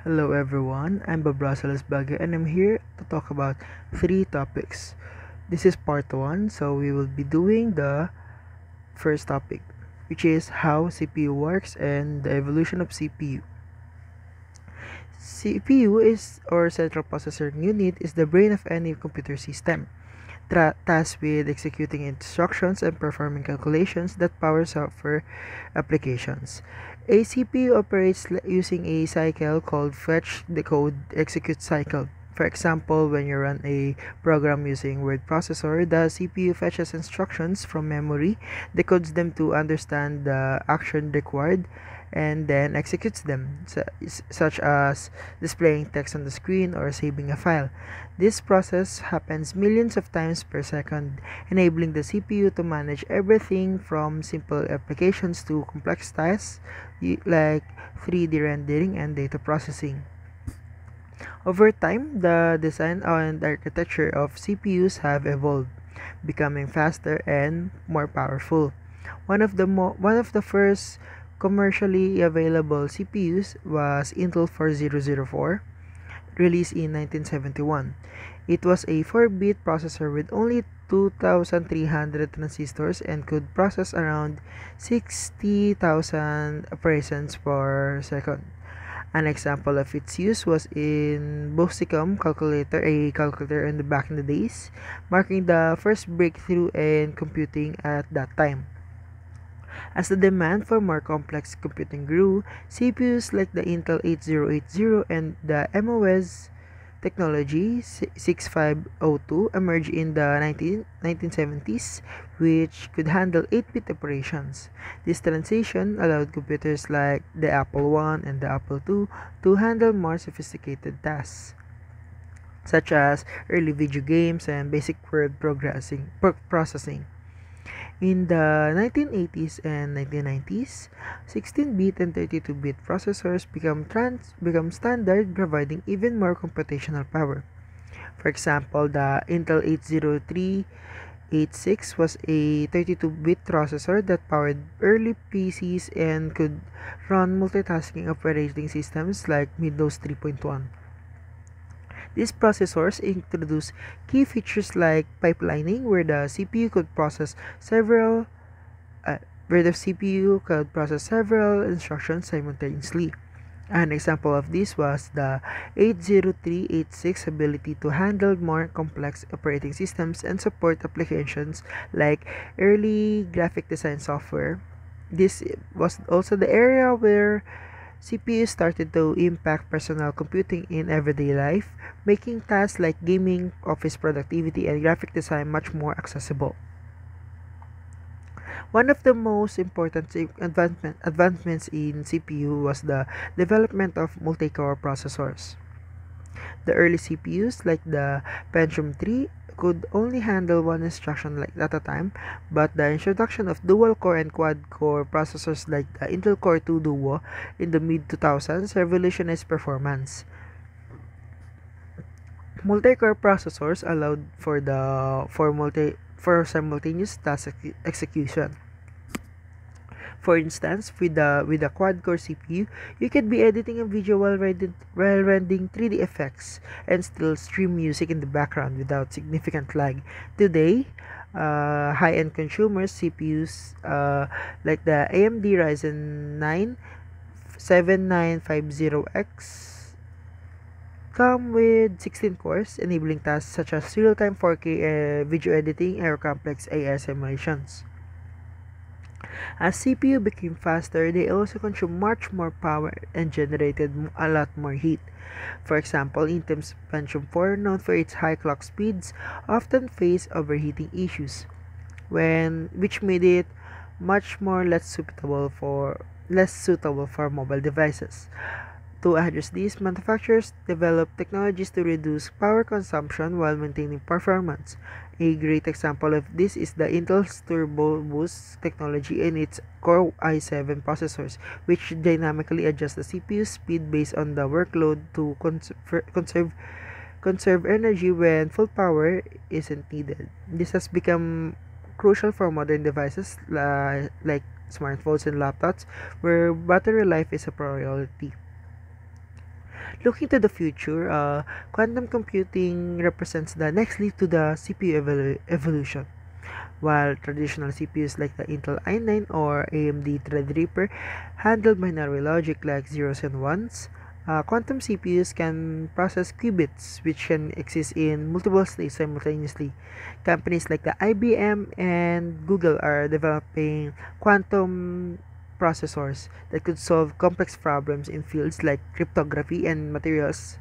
Hello everyone, I'm Bob Rosalis Baga and I'm here to talk about three topics. This is part 1, so we will be doing the first topic, which is how CPU works and the evolution of CPU. CPU is or central processing unit is the brain of any computer system, tasked with executing instructions and performing calculations that power software applications. A CPU operates using a cycle called fetch, decode, execute cycle. For example, when you run a program using word processor, the CPU fetches instructions from memory, decodes them to understand the action required, and then executes them, such as displaying text on the screen or saving a file. This process happens millions of times per second, enabling the CPU to manage everything from simple applications to complex tasks like 3D rendering and data processing. Over time, the design and architecture of CPUs have evolved, becoming faster and more powerful. One of the first commercially available CPUs was Intel 4004, released in 1971. It was a 4-bit processor with only 2,300 transistors and could process around 60,000 operations per second. An example of its use was in Bosicom calculator, a calculator back in the days, marking the first breakthrough in computing at that time. As the demand for more complex computing grew, CPUs like the Intel 8080 and the MOS technology 6502 emerged in the 1970s, which could handle 8-bit operations. This transition allowed computers like the Apple I and the Apple II to handle more sophisticated tasks, such as early video games and basic word processing. In the 1980s and 1990s, 16-bit and 32-bit processors become standard, providing even more computational power. For example, the Intel 80386 was a 32-bit processor that powered early PCs and could run multitasking operating systems like Windows 3.1. These processors introduce key features like pipelining, where the CPU could process several instructions simultaneously. An example of this was the 80386 ability to handle more complex operating systems and support applications like early graphic design software. This was also the area where CPUs started to impact personal computing in everyday life, making tasks like gaming, office productivity, and graphic design much more accessible. One of the most important advancements in CPU was the development of multi-core processors. The early CPUs, like the Pentium 3, could only handle one instruction at a time, but the introduction of dual-core and quad-core processors like the Intel Core 2 Duo in the mid-2000s revolutionized performance. Multi-core processors allowed for simultaneous task execution. For instance, with a quad-core CPU, you can be editing a video while rendering 3D effects and still stream music in the background without significant lag. Today, high-end consumer CPUs like the AMD Ryzen 9 7950X come with 16 cores, enabling tasks such as real-time 4K video editing or complex AR simulations. As CPU became faster, they also consumed much more power and generated a lot more heat. For example, Intel's Pentium 4, known for its high clock speeds, often faced overheating issues, which made it much more less suitable for mobile devices. To address this, manufacturers developed technologies to reduce power consumption while maintaining performance. A great example of this is the Intel's Turbo Boost technology in its Core i7 processors, which dynamically adjusts the CPU speed based on the workload to conserve energy when full power isn't needed. This has become crucial for modern devices like smartphones and laptops, where battery life is a priority. Looking to the future, quantum computing represents the next leap to the CPU evolution. While traditional CPUs like the Intel i9 or AMD Threadripper handle binary logic like zeros and ones, quantum CPUs can process qubits, which can exist in multiple states simultaneously. Companies like the IBM and Google are developing quantum processors that could solve complex problems in fields like cryptography and material science.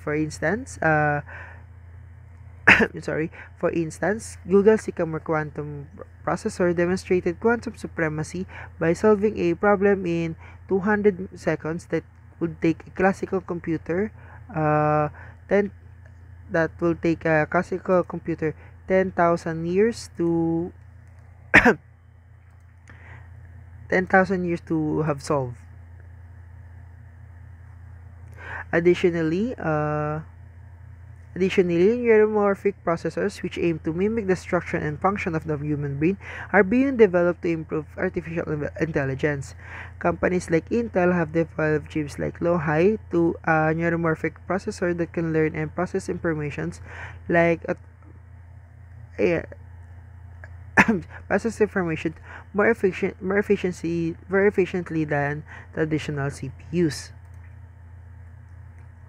For instance, Google's Sycamore quantum processor demonstrated quantum supremacy by solving a problem in 200 seconds that would take a classical computer uh, 10 that will take a classical computer 10,000 years to 10,000 years to have solved. Additionally, neuromorphic processors, which aim to mimic the structure and function of the human brain, are being developed to improve artificial intelligence. Companies like Intel have developed chips like Low-Hi to a neuromorphic processor that can learn and process informations like a process information more efficiently than traditional CPUs.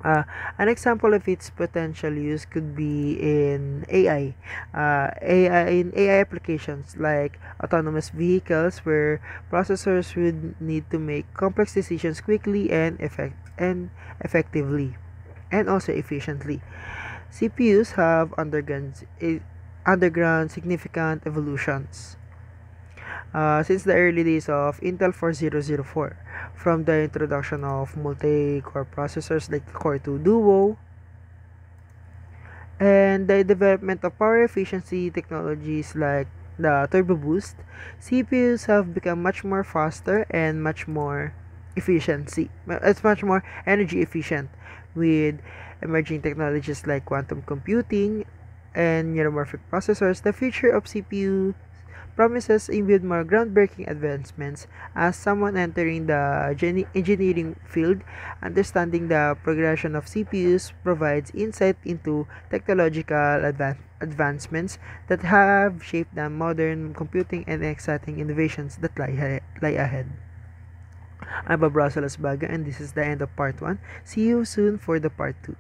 Uh, an example of its potential use could be in AI. AI applications like autonomous vehicles, where processors would need to make complex decisions quickly and effectively, and also efficiently. CPUs have undergone significant evolutions since the early days of Intel 4004, from the introduction of multi-core processors like the Core 2 Duo and the development of power efficiency technologies like the Turbo Boost. CPUs have become much more faster and it's much more energy efficient, with emerging technologies like quantum computing and neuromorphic processors. The future of CPU promises even more groundbreaking advancements. As someone entering the engineering field, understanding the progression of CPUs provides insight into technological advancements that have shaped the modern computing and exciting innovations that lie ahead. I'm Bob Russell Asbaga, and this is the end of part 1. See you soon for the part 2.